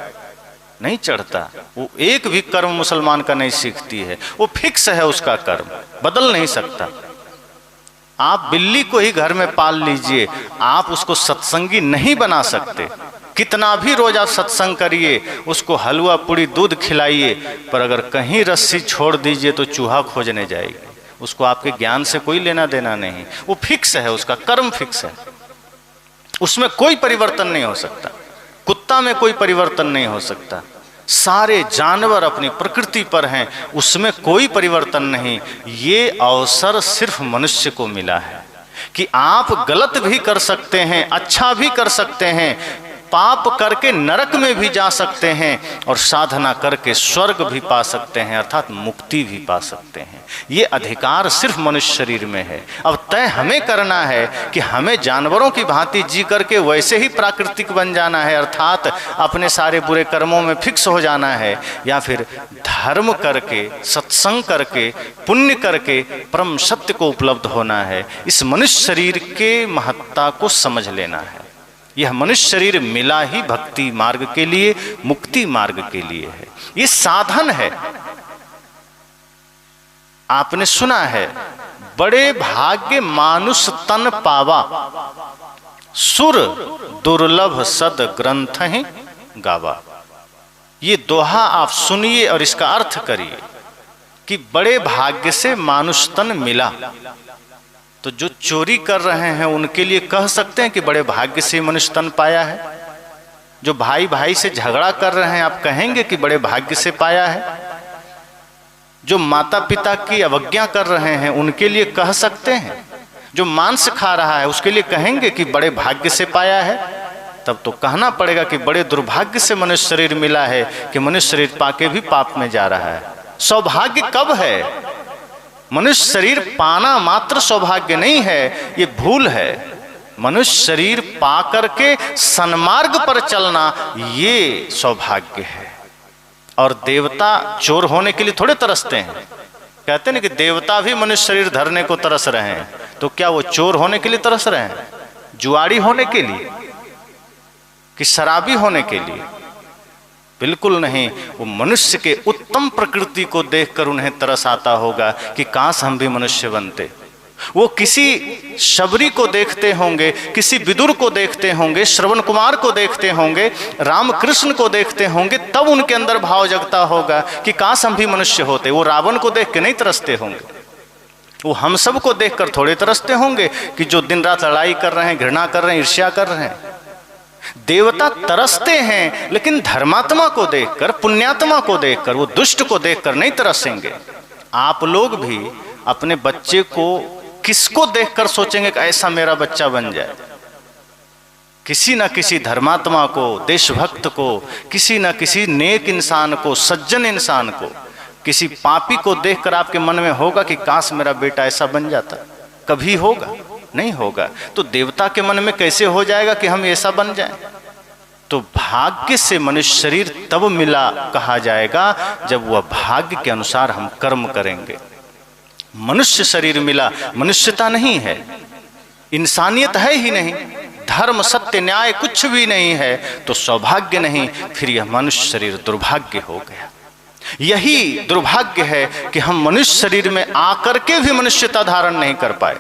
नहीं चढ़ता। वो एक भी कर्म मुसलमान का नहीं सीखती है, वो फिक्स है, उसका कर्म बदल नहीं सकता। आप बिल्ली को ही घर में पाल लीजिए, आप उसको सत्संगी नहीं बना सकते। कितना भी रोज आप सत्संग करिए, उसको हलवा पूड़ी दूध खिलाइए, पर अगर कहीं रस्सी छोड़ दीजिए तो चूहा खोजने जाएगी। उसको आपके ज्ञान से कोई लेना देना नहीं, वो फिक्स है, उसका कर्म फिक्स है, उसमें कोई परिवर्तन नहीं हो सकता। कुत्ता में कोई परिवर्तन नहीं हो सकता, सारे जानवर अपनी प्रकृति पर हैं, उसमें कोई परिवर्तन नहीं। ये अवसर सिर्फ मनुष्य को मिला है कि आप गलत भी कर सकते हैं, अच्छा भी कर सकते हैं, पाप करके नरक में भी जा सकते हैं और साधना करके स्वर्ग भी पा सकते हैं, अर्थात मुक्ति भी पा सकते हैं। ये अधिकार सिर्फ मनुष्य शरीर में है। अब तय हमें करना है कि हमें जानवरों की भांति जी करके वैसे ही प्राकृतिक बन जाना है, अर्थात अपने सारे बुरे कर्मों में फिक्स हो जाना है, या फिर धर्म करके, सत्संग करके, पुण्य करके परम सत्य को उपलब्ध होना है। इस मनुष्य शरीर के महत्ता को समझ लेना है। यह मनुष्य शरीर मिला ही भक्ति मार्ग के लिए, मुक्ति मार्ग के लिए है। ये साधन है। आपने सुना है, बड़े भाग्य मानुष तन पावा, सुर दुर्लभ सद ग्रंथ ही गावा। ये दोहा आप सुनिए और इसका अर्थ करिए कि बड़े भाग्य से मानुष तन मिला। तो जो चोरी कर रहे हैं उनके लिए कह सकते हैं कि बड़े भाग्य से मनुष्य तन पाया है। जो भाई भाई से झगड़ा कर रहे हैं, आप कहेंगे कि बड़े भाग्य से पाया है। जो माता पिता की अवज्ञा कर रहे हैं उनके लिए कह सकते हैं। जो मांस खा रहा है उसके लिए कहेंगे कि बड़े भाग्य से पाया है। तब तो कहना पड़ेगा कि बड़े दुर्भाग्य से मनुष्य शरीर मिला है कि मनुष्य शरीर पाके भी पाप में जा रहा है। सौभाग्य कब है? मनुष्य शरीर पाना मात्र सौभाग्य नहीं है, ये भूल है। मनुष्य शरीर पा करके सन्मार्ग पर चलना ये सौभाग्य है। और देवता चोर होने के लिए थोड़े तरसते हैं। कहते हैं कि देवता भी मनुष्य शरीर धरने को तरस रहे हैं, तो क्या वो चोर होने के लिए तरस रहे हैं? जुआरी होने के लिए कि शराबी होने के लिए? बिल्कुल नहीं। वो मनुष्य के उत्तम प्रकृति को देखकर उन्हें तरस आता होगा कि काश हम भी मनुष्य बनते। वो किसी शबरी को देखते होंगे, किसी विदुर को देखते होंगे, श्रवण कुमार को देखते होंगे, रामकृष्ण को देखते होंगे, तब उनके अंदर भाव जगता होगा कि काश हम भी मनुष्य होते। वो रावण को देख के नहीं तरसते होंगे, वो हम सब को देखकर थोड़े तरसते होंगे कि जो दिन रात लड़ाई कर रहे हैं, घृणा कर रहे हैं, ईर्ष्या कर रहे हैं। देवता तरसते हैं, लेकिन धर्मात्मा को देखकर, पुण्यात्मा को देखकर, वो दुष्ट को देखकर नहीं तरसेंगे। आप लोग भी अपने बच्चे को किसको देखकर सोचेंगे कि ऐसा मेरा बच्चा बन जाए? किसी न किसी धर्मात्मा को, देशभक्त को, किसी न किसी नेक इंसान को, सज्जन इंसान को। किसी पापी को देखकर आपके मन में होगा कि काश मेरा बेटा ऐसा बन जाता। कभी होगा? नहीं होगा। तो देवता के मन में कैसे हो जाएगा कि हम ऐसा बन जाएं? तो भाग्य से मनुष्य शरीर तब मिला कहा जाएगा जब वह भाग्य के अनुसार हम कर्म करेंगे। मनुष्य शरीर मिला, मनुष्यता नहीं है, इंसानियत है ही नहीं, धर्म सत्य न्याय कुछ भी नहीं है, तो सौभाग्य नहीं, फिर यह मनुष्य शरीर दुर्भाग्य हो गया। यही दुर्भाग्य है कि हम मनुष्य शरीर में आकर के भी मनुष्यता धारण नहीं कर पाए।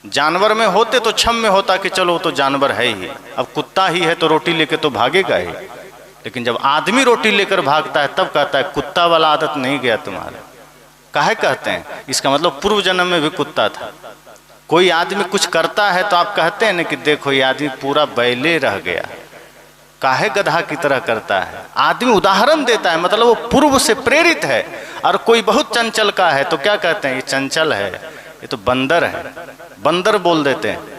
जानवर में होते तो क्षम में होता कि चलो तो जानवर है ही, अब कुत्ता ही है तो रोटी लेके तो भागेगा ही। लेकिन जब आदमी रोटी लेकर भागता है तब कहता है कुत्ता वाला आदत नहीं गया तुम्हारा। काहे कहते हैं? इसका मतलब पूर्व जन्म में भी कुत्ता था। कोई आदमी कुछ करता है तो आप कहते हैं ना कि देखो ये आदमी पूरा बैले रह गया, काहे गधा की तरह करता है। आदमी उदाहरण देता है, मतलब वो पूर्व से प्रेरित है। और कोई बहुत चंचल का है तो क्या कहते हैं? ये चंचल है, ये तो बंदर है, बंदर बोल देते हैं।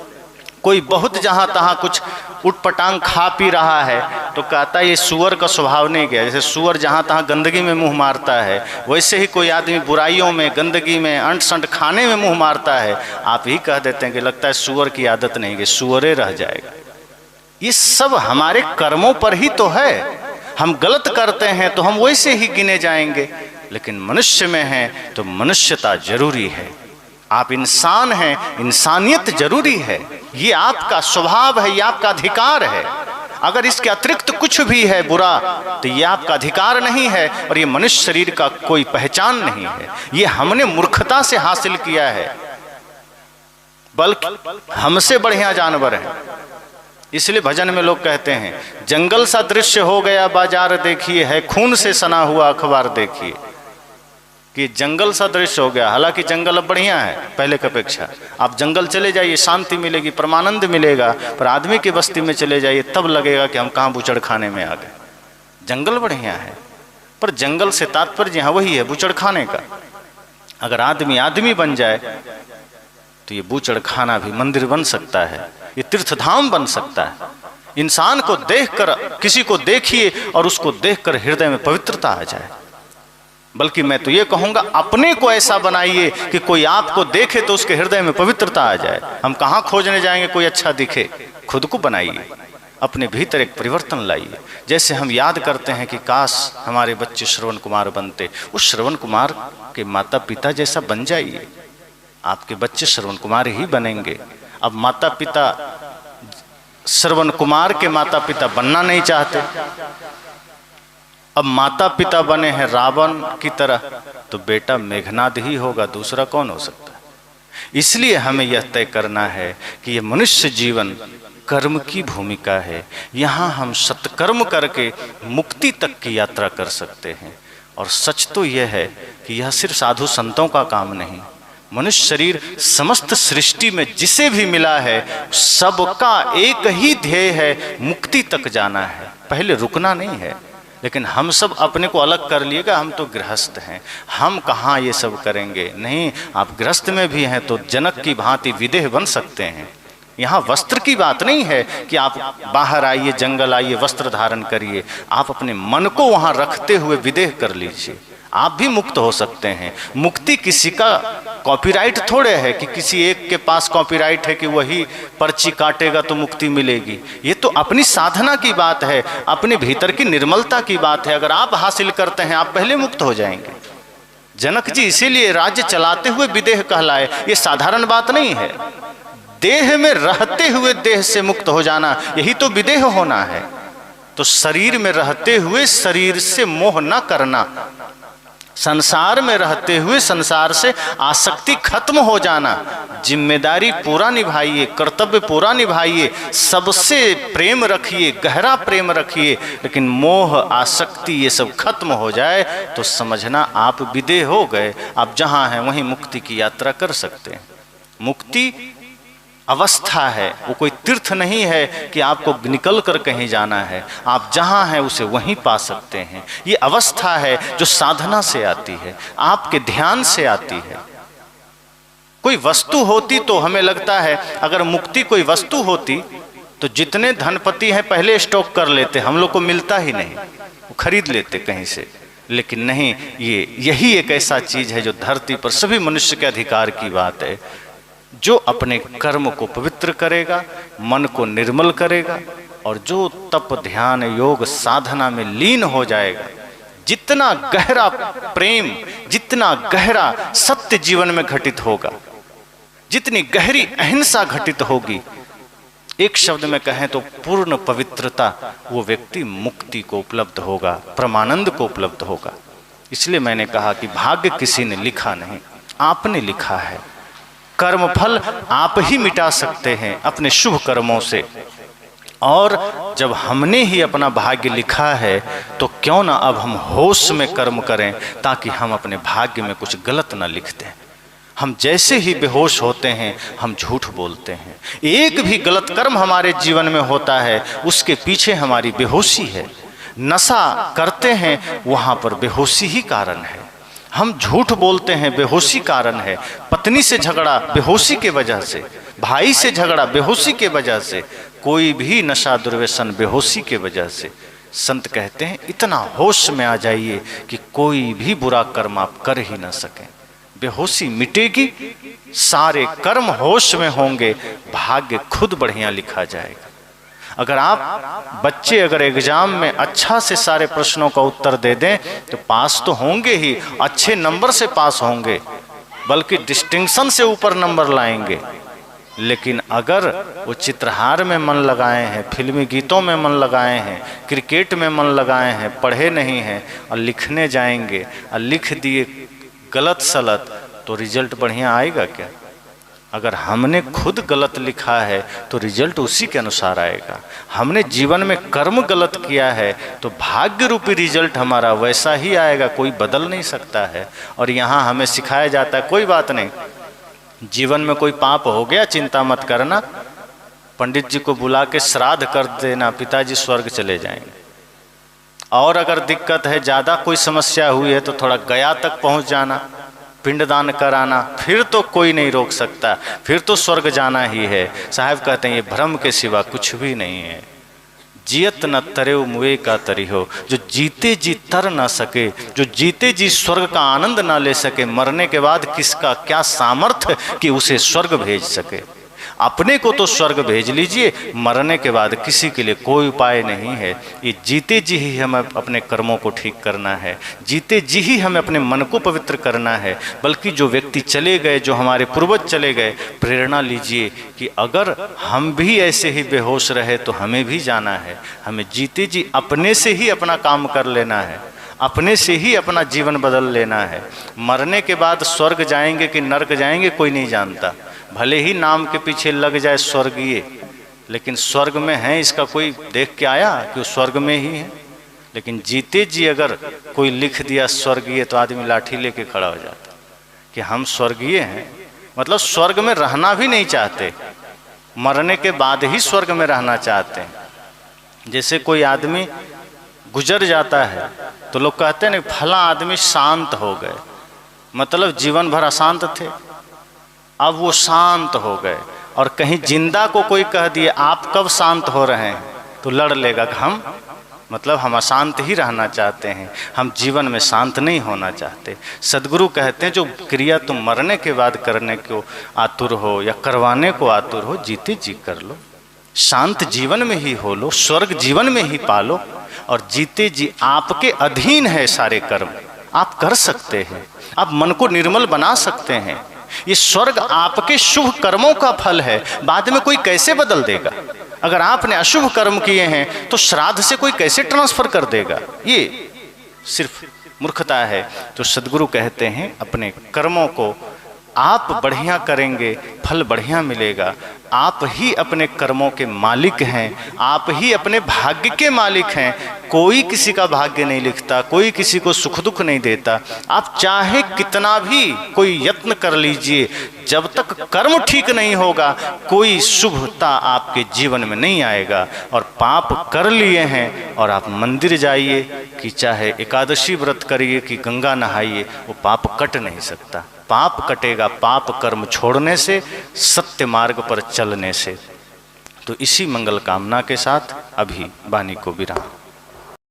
कोई बहुत जहां तहां कुछ उटपटांग खा पी रहा है तो कहता है ये सुअर का स्वभाव नहीं गया। जैसे सुअर जहां तहां गंदगी में मुंह मारता है, वैसे ही कोई आदमी बुराइयों में, गंदगी में, अंट संट खाने में मुंह मारता है। आप ही कह देते हैं कि लगता है सुअर की आदत नहीं गई, सुअरे रह जाएगा। ये सब हमारे कर्मों पर ही तो है। हम गलत करते हैं तो हम वैसे ही गिने जाएंगे। लेकिन मनुष्य में है तो मनुष्यता जरूरी है। आप इंसान हैं, इंसानियत जरूरी है। ये आपका स्वभाव है, ये आपका अधिकार है। अगर इसके अतिरिक्त कुछ भी है बुरा तो ये आपका अधिकार नहीं है और ये मनुष्य शरीर का कोई पहचान नहीं है। ये हमने मूर्खता से हासिल किया है, बल्कि हमसे बढ़िया जानवर है। इसलिए भजन में लोग कहते हैं जंगल सा दृश्य हो गया बाजार देखिए, है खून से सना हुआ अखबार देखिए। कि जंगल सा दृश्य हो गया। हालांकि जंगल अब बढ़िया है पहले की अपेक्षा। आप जंगल चले जाइए, शांति मिलेगी, परमानंद मिलेगा। पर आदमी की बस्ती में चले जाइए, तब लगेगा कि हम कहाँ बूचड़ खाने में आ गए। जंगल बढ़िया है, पर जंगल से तात्पर्य यहाँ वही है, बूचड़ खाने का। अगर आदमी आदमी बन जाए तो ये बूचड़ खाना भी मंदिर बन सकता है, ये तीर्थधाम बन सकता है। इंसान को देखकर, किसी को देखिए और उसको देखकर हृदय में पवित्रता आ जाए। बल्कि मैं तो ये कहूंगा, अपने को ऐसा बनाइए कि कोई आपको देखे तो उसके हृदय में पवित्रता आ जाए। हम कहाँ खोजने जाएंगे कोई अच्छा दिखे? खुद को बनाइए, अपने भीतर एक परिवर्तन लाइए। जैसे हम याद करते हैं कि काश हमारे बच्चे श्रवण कुमार बनते, उस श्रवण कुमार के माता पिता जैसा बन जाइए। आपके बच्चे श्रवण कुमार ही बनेंगे। अब माता पिता श्रवण कुमार के माता पिता बनना नहीं चाहते, अब माता पिता बने हैं रावण की तरह, तो बेटा मेघनाद ही होगा, दूसरा कौन हो सकता है? इसलिए हमें यह तय करना है कि यह मनुष्य जीवन कर्म की भूमिका है। यहाँ हम सत्कर्म करके मुक्ति तक की यात्रा कर सकते हैं। और सच तो यह है कि यह सिर्फ साधु संतों का काम नहीं, मनुष्य शरीर समस्त सृष्टि में जिसे भी मिला है, सबका एक ही ध्येय है, मुक्ति तक जाना है, पहले रुकना नहीं है। लेकिन हम सब अपने को अलग कर लिएगा, हम तो गृहस्थ हैं, हम कहाँ ये सब करेंगे। नहीं, आप गृहस्थ में भी हैं तो जनक की भांति विदेह बन सकते हैं। यहाँ वस्त्र की बात नहीं है कि आप बाहर आइए, जंगल आइए, वस्त्र धारण करिए। आप अपने मन को वहाँ रखते हुए विदेह कर लीजिए, आप भी मुक्त हो सकते हैं। मुक्ति किसी का कॉपीराइट थोड़े है कि किसी एक के पास कॉपीराइट है कि वही पर्ची काटेगा तो मुक्ति मिलेगी। ये तो अपनी साधना की बात है, अपने भीतर की निर्मलता की बात है। अगर आप हासिल करते हैं, आप पहले मुक्त हो जाएंगे। जनक जी इसीलिए राज्य चलाते हुए विदेह कहलाए, ये साधारण बात नहीं है। देह में रहते हुए देह से मुक्त हो जाना, यही तो विदेह होना है। तो शरीर में रहते हुए शरीर से मोह न करना, संसार में रहते हुए संसार से आसक्ति खत्म हो जाना, जिम्मेदारी पूरा निभाइए, कर्तव्य पूरा निभाइए, सबसे प्रेम रखिए, गहरा प्रेम रखिए, लेकिन मोह आसक्ति ये सब खत्म हो जाए तो समझना आप विदेह हो गए। आप जहाँ हैं वहीं मुक्ति की यात्रा कर सकते हैं। मुक्ति अवस्था है, वो कोई तीर्थ नहीं है कि आपको निकल कर कहीं जाना है। आप जहाँ हैं उसे वहीं पा सकते हैं। ये अवस्था है जो साधना से आती है, आपके ध्यान से आती है। कोई वस्तु होती तो हमें लगता है, अगर मुक्ति कोई वस्तु होती तो जितने धनपति हैं पहले स्टॉक कर लेते, हम लोग को मिलता ही नहीं, वो खरीद लेते कहीं से। लेकिन नहीं, यही एक ऐसा चीज है जो धरती पर सभी मनुष्य के अधिकार की बात है। जो अपने कर्म को पवित्र करेगा, मन को निर्मल करेगा, और जो तप ध्यान योग साधना में लीन हो जाएगा, जितना गहरा प्रेम, जितना गहरा सत्य जीवन में घटित होगा, जितनी गहरी अहिंसा घटित होगी, एक शब्द में कहें तो पूर्ण पवित्रता, वो व्यक्ति मुक्ति को उपलब्ध होगा, परमानंद को उपलब्ध होगा। इसलिए मैंने कहा कि भाग्य किसी ने लिखा नहीं, आपने लिखा है। कर्मफल आप ही मिटा सकते हैं अपने शुभ कर्मों से। और जब हमने ही अपना भाग्य लिखा है तो क्यों ना अब हम होश में कर्म करें, ताकि हम अपने भाग्य में कुछ गलत ना लिख दें। हम जैसे ही बेहोश होते हैं हम झूठ बोलते हैं। एक भी गलत कर्म हमारे जीवन में होता है, उसके पीछे हमारी बेहोशी है। नशा करते हैं, वहाँ पर बेहोशी ही कारण है। हम झूठ बोलते हैं, बेहोशी कारण है। पत्नी से झगड़ा बेहोशी के वजह से, भाई से झगड़ा बेहोशी के वजह से, कोई भी नशा दुर्व्यसन बेहोशी के वजह से। संत कहते हैं इतना होश में आ जाइए कि कोई भी बुरा कर्म आप कर ही ना सकें। बेहोशी मिटेगी, सारे कर्म होश में होंगे, भाग्य खुद बढ़िया लिखा जाएगा। अगर आप बच्चे अगर एग्जाम में अच्छा से सारे प्रश्नों का उत्तर दे दें तो पास तो होंगे ही, अच्छे नंबर से पास होंगे, बल्कि डिस्टिंक्शन से ऊपर नंबर लाएंगे। लेकिन अगर वो चित्रहार में मन लगाए हैं, फिल्मी गीतों में मन लगाए हैं, क्रिकेट में मन लगाए हैं, पढ़े नहीं हैं और लिखने जाएंगे और लिख दिए गलत सलत, तो रिजल्ट बढ़िया आएगा क्या? अगर हमने खुद गलत लिखा है तो रिजल्ट उसी के अनुसार आएगा। हमने जीवन में कर्म गलत किया है तो भाग्य रूपी रिजल्ट हमारा वैसा ही आएगा, कोई बदल नहीं सकता है। और यहाँ हमें सिखाया जाता है कोई बात नहीं, जीवन में कोई पाप हो गया चिंता मत करना, पंडित जी को बुला के श्राद्ध कर देना, पिताजी स्वर्ग चले जाएंगे। और अगर दिक्कत है, ज़्यादा कोई समस्या हुई है तो थोड़ा गया तक पहुँच जाना, पिंडदान कराना, फिर तो कोई नहीं रोक सकता, फिर तो स्वर्ग जाना ही है। साहब कहते हैं ये भ्रम के सिवा कुछ भी नहीं है। जियत न तरेव मुए का तरी हो, जो जीते जी तर ना सके, जो जीते जी स्वर्ग का आनंद ना ले सके, मरने के बाद किसका क्या सामर्थ्य कि उसे स्वर्ग भेज सके। अपने को तो स्वर्ग भेज लीजिए, मरने के बाद किसी के लिए कोई उपाय नहीं है। ये जीते जी ही हमें अपने कर्मों को ठीक करना है, जीते जी ही हमें अपने मन को पवित्र करना है। बल्कि जो व्यक्ति चले गए, जो हमारे पूर्वज चले गए, प्रेरणा लीजिए कि अगर हम भी ऐसे ही बेहोश रहे तो हमें भी जाना है। हमें जीते जी अपने से ही अपना काम कर लेना है, अपने से ही अपना जीवन बदल लेना है। मरने के बाद स्वर्ग जाएंगे कि नरक जाएंगे कोई नहीं जानता। भले ही नाम के पीछे लग जाए स्वर्गीय, लेकिन स्वर्ग में है इसका कोई देख के आया कि वो स्वर्ग में ही है। लेकिन जीते जी अगर कोई लिख दिया स्वर्गीय तो आदमी लाठी लेके खड़ा हो जाता कि हम स्वर्गीय हैं, मतलब स्वर्ग में रहना भी नहीं चाहते, मरने के बाद ही स्वर्ग में रहना चाहते हैं। जैसे कोई आदमी गुजर जाता है तो लोग कहते हैं ना फला आदमी शांत हो गए, मतलब जीवन भर अशांत थे, अब वो शांत हो गए। और कहीं जिंदा को कोई कह दिए आप कब शांत हो रहे हैं तो लड़ लेगा कि हम मतलब हम अशांत ही रहना चाहते हैं, हम जीवन में शांत नहीं होना चाहते। सदगुरु कहते हैं जो क्रिया तुम मरने के बाद करने को आतुर हो या करवाने को आतुर हो, जीते जी कर लो, शांत जीवन में ही हो लो, स्वर्ग जीवन में ही पालो। और जीते जी आपके अधीन है सारे कर्म, आप कर सकते हैं, आप मन को निर्मल बना सकते हैं। ये स्वर्ग आपके शुभ कर्मों का फल है, बाद में कोई कैसे बदल देगा। अगर आपने अशुभ कर्म किए हैं तो श्राद्ध से कोई कैसे ट्रांसफर कर देगा, ये सिर्फ मूर्खता है। तो सदगुरु कहते हैं अपने कर्मों को आप बढ़िया करेंगे फल बढ़िया मिलेगा। आप ही अपने कर्मों के मालिक हैं, आप ही अपने भाग्य के मालिक हैं। कोई किसी का भाग्य नहीं लिखता, कोई किसी को सुख दुख नहीं देता। आप चाहे कितना भी कोई यत्न कर लीजिए, जब तक कर्म ठीक नहीं होगा कोई शुभता आपके जीवन में नहीं आएगा। और पाप कर लिए हैं और आप मंदिर जाइए कि चाहे एकादशी व्रत करिए कि गंगा नहाइए, वो पाप कट नहीं सकता। पाप कटेगा पाप कर्म छोड़ने से, सत्य मार्ग पर चलने से। तो इसी मंगल कामना के साथ अभी वाणी को विराम।